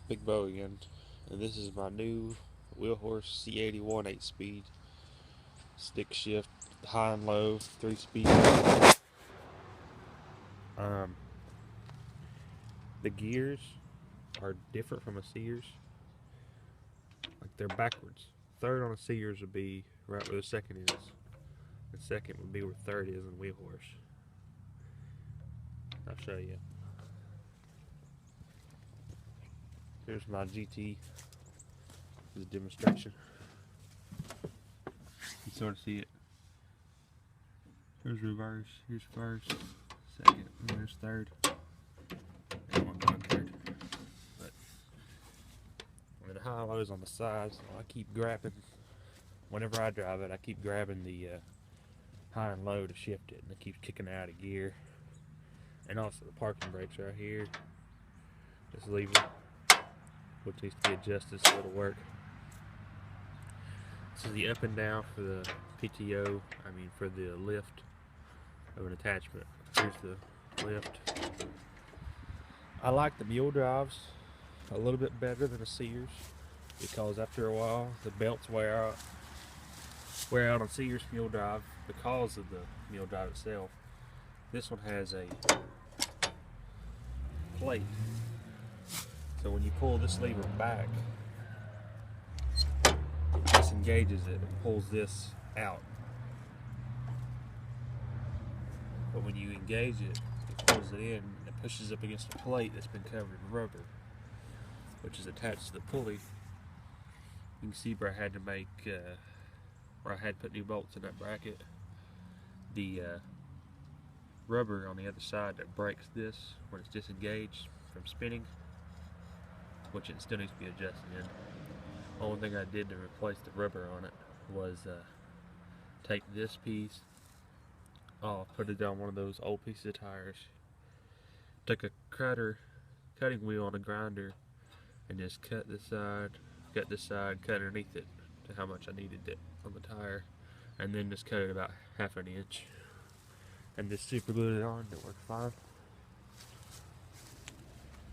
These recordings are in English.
Big Bo again, and this is my new wheel horse C81 8-speed stick shift, high and low, 3-speed. Um, the gears are different from a Sears. Like they're backwards. Third on a Sears would be right where the second is. The second would be where third is in a wheel horse. I'll show you. Here's my GT. This is a demonstration. You sort of see it. Here's reverse, here's first, second, and there's third. And one going third. But the high low is on the sides, so I keep grabbing. Whenever I drive it, I keep grabbing the high and low to shift it, and it keeps kicking out of gear. And also the parking brakes right here. This lever, which needs to be adjusted so it'll work. This is the up and down for the PTO. For the lift of an attachment. Here's the lift. I like the mule drives a little bit better than a Sears because after a while the belts wear out on Sears mule drive because of the mule drive itself. This one has a plate, so when you pull this lever back, it disengages it and pulls this out. But when you engage it, it pulls it in and it pushes up against a plate that's been covered in rubber, which is attached to the pulley. You can see where I had to make, where I had to put new bolts in that bracket. The rubber on the other side that breaks this when it's disengaged from spinning, which it still needs to be adjusted in. The only thing I did to replace the rubber on it was take this piece off, put it on one of those old pieces of tires, took a cutting wheel on a grinder, and just cut this side, cut underneath it to how much I needed it on the tire, and then just cut it about half an inch, and just super glued it on. It worked fine.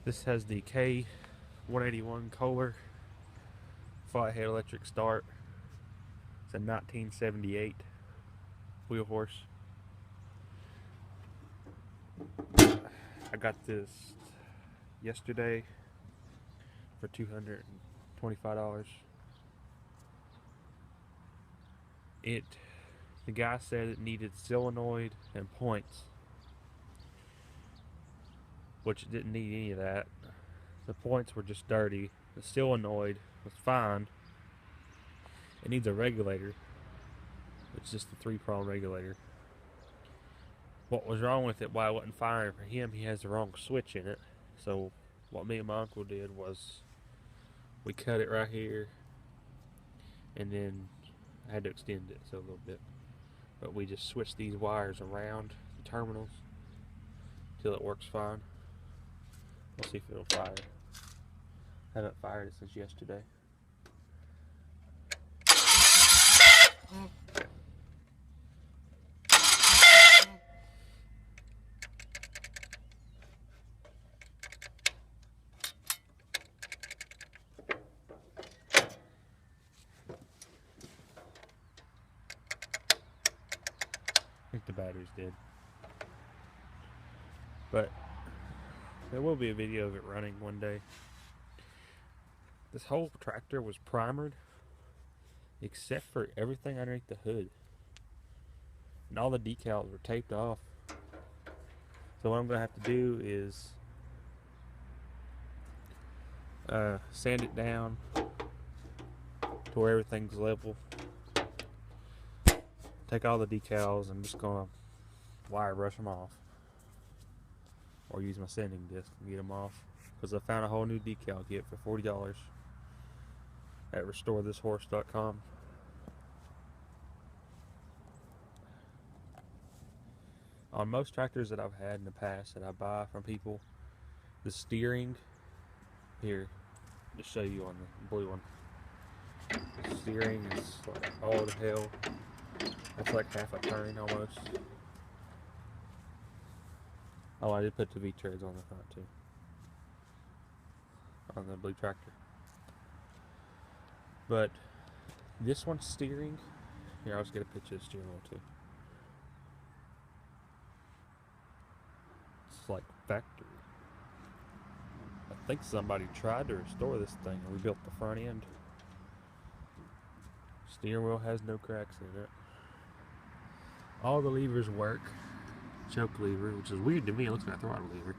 This has the c81 Kohler flathead electric start. It's a 1978 wheel horse. I got this yesterday for $225. The guy said it needed solenoid and points, which it didn't need any of that. The points were just dirty. The solenoid was fine. It needs a regulator. It's just a 3-prong regulator. What was wrong with it, why it wasn't firing for him, he has the wrong switch in it. So what me and my uncle did was we cut it right here, and then I had to extend it so a little bit. But we just switched these wires around the terminals till it works fine. We'll see if it'll fire. I haven't fired it since yesterday. I think the battery's dead. But there will be a video of it running one day. This whole tractor was primered except for everything underneath the hood. And all the decals were taped off. So what I'm going to have to do is sand it down to where everything's level. Take all the decals. I'm just going to wire brush them off, or use my sanding disc and get them off, because I found a whole new decal kit for $40 at restorethisHorse.com. On most tractors that I've had in the past that I buy from people, the steering, here, to show you on the blue one, the steering is like, oh the hell, that's like half a turn almost. Oh, I did put the V-treads on the front too. on the blue tractor. But this one's steering. Here, I'll just get a picture of the steering wheel too. It's like factory. I think somebody tried to restore this thing and rebuilt the front end. Steering wheel has no cracks in it. All the levers work. Choke lever, which is weird to me. It looks like a throttle lever.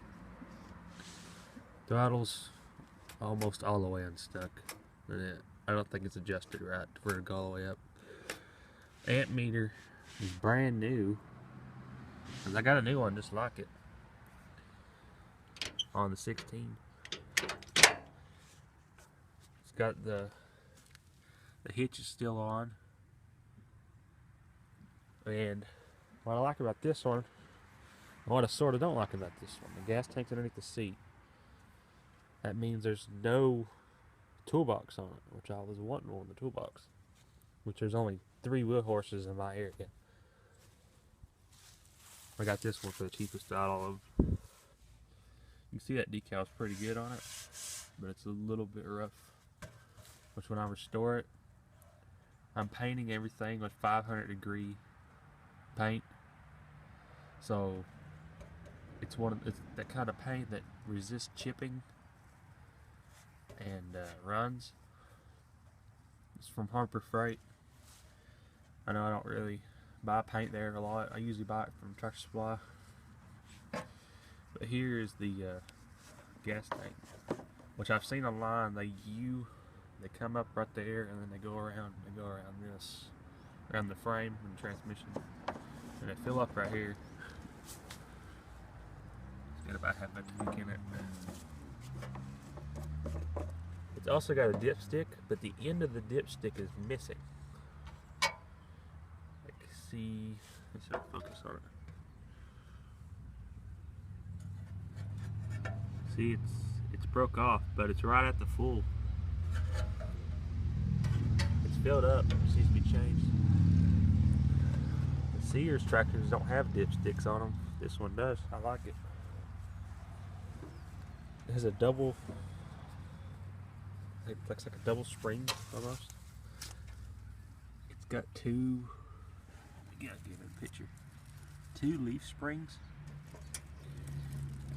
Throttle's almost all the way unstuck. I don't think it's adjusted right for it to go all the way up. Amp meter is brand new. I got a new one just like it on the 16. It's got the hitch is still on. And what I like about this one, and what I sort of don't like about this one, the gas tank's underneath the seat. That means there's no toolbox on it, which I was wanting on the toolbox. Which there's only 3 wheel horses in my area. I got this one for the cheapest out of them. You can see that decal's pretty good on it, but it's a little bit rough. Which when I restore it, I'm painting everything with 500-degree paint. So it's that kind of paint that resists chipping and runs. It's from Harbor Freight. I know I don't really buy paint there a lot. I usually buy it from Tractor Supply. But here is the gas tank, which I've seen online. They come up right there and then they go around this, around the frame and the transmission, and they fill up right here. It's got about half a tank in it. It's also got a dipstick, but the end of the dipstick is missing. See, let's focus on it. See, it's broke off, but it's right at the full. It's filled up. It just needs to be changed. The Sears tractors don't have dipsticks on them. This one does. I like it. It has a double. It looks like a double spring almost. It's got 2. You gotta give it a picture. 2 leaf springs,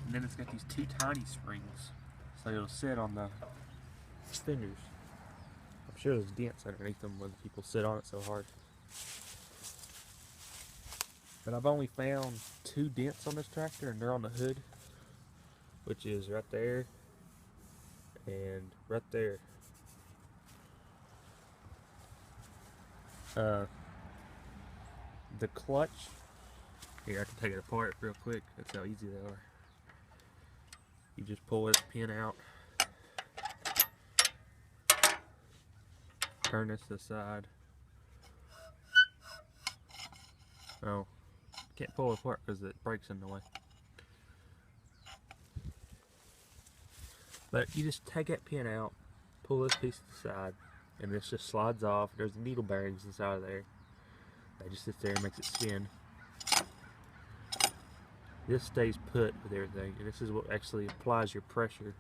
and then it's got these 2 tiny springs, so it'll sit on the fenders. I'm sure there's dents underneath them when people sit on it so hard. But I've only found 2 dents on this tractor, and they're on the hood, which is right there and right there. The clutch, here I can take it apart real quick. That's how easy they are. You just pull this pin out, turn this to the side. Oh, can't pull it apart because it breaks in the way. But you just take that pin out, pull this piece to the side, and this just slides off. There's needle bearings inside of there. That just sits there and makes it spin. This stays put with everything, and this is what actually applies your pressure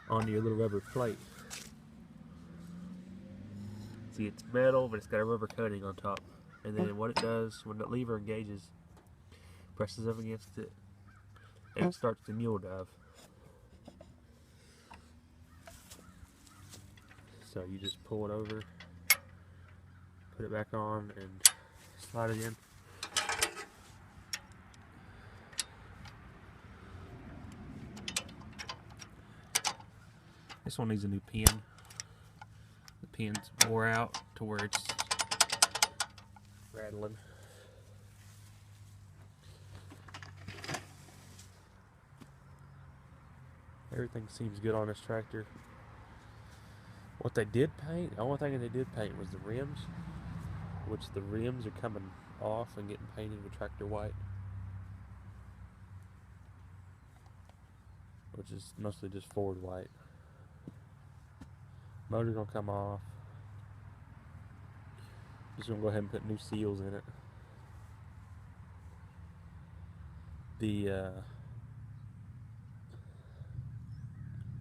onto your little rubber plate. See, it's metal, but it's got a rubber coating on top. And then what it does, when the lever engages, presses up against it, and it starts the mule dive. So you just pull it over, put it back on, and slide it in. This one needs a new pin. The pin's wore out to where it's rattling. Everything seems good on this tractor. What they did paint, the only thing that they did paint was the rims, which the rims are coming off and getting painted with tractor white, which is mostly just Ford white. Motor's gonna come off. Just gonna go ahead and put new seals in it.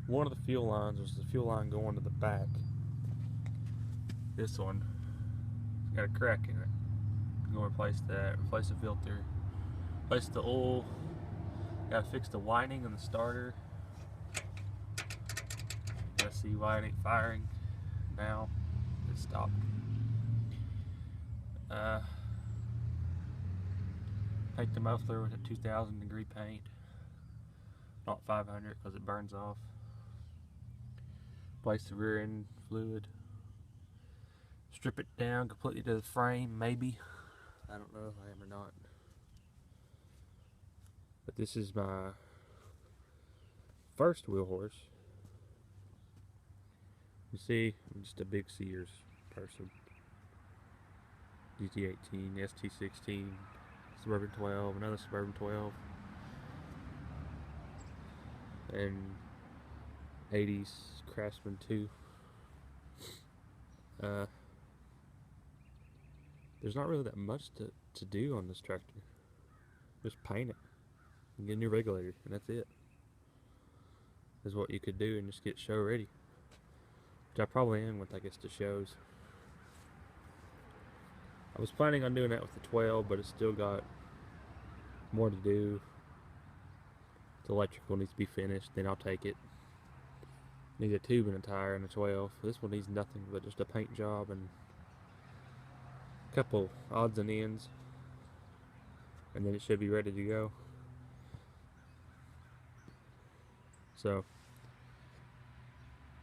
One of the fuel lines was the fuel line going to the back. This one got a crack in it. I'm going to replace that, replace the filter, replace the oil, got to fix the winding in the starter. Let's see why it ain't firing now. It stopped. Paint the muffler with a 2000 degree paint, not 500 because it burns off. Replace the rear end fluid. Strip it down completely to the frame, maybe. I don't know if I am or not. But this is my first wheel horse. You see, I'm just a big Sears person. GT18, ST16, Suburban 12, another Suburban 12, and 80s Craftsman 2. There's not really that much to do on this tractor. Just paint it and get a new regulator, and that's it. Is what you could do and just get show ready. Which I probably am once I get to shows. I was planning on doing that with the 12, but it's still got more to do. The electrical needs to be finished, then I'll take it. Needs a tube and a tire and a 12. This one needs nothing but just a paint job and a couple odds and ends, and then it should be ready to go. So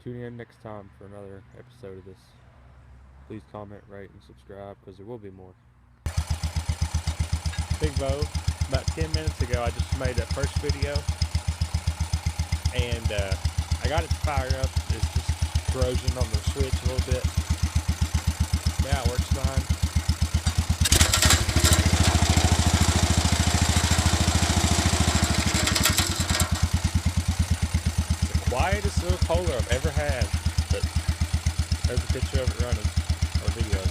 tune in next time for another episode of this. Please comment, rate, and subscribe, because there will be more. Big Bo, about 10 minutes ago I just made that first video, and I got it to fire up. It's just corrosion on the switch a little bit. Yeah, it works fine. The quietest little Polar I've ever had, but there's a picture of it running, or video.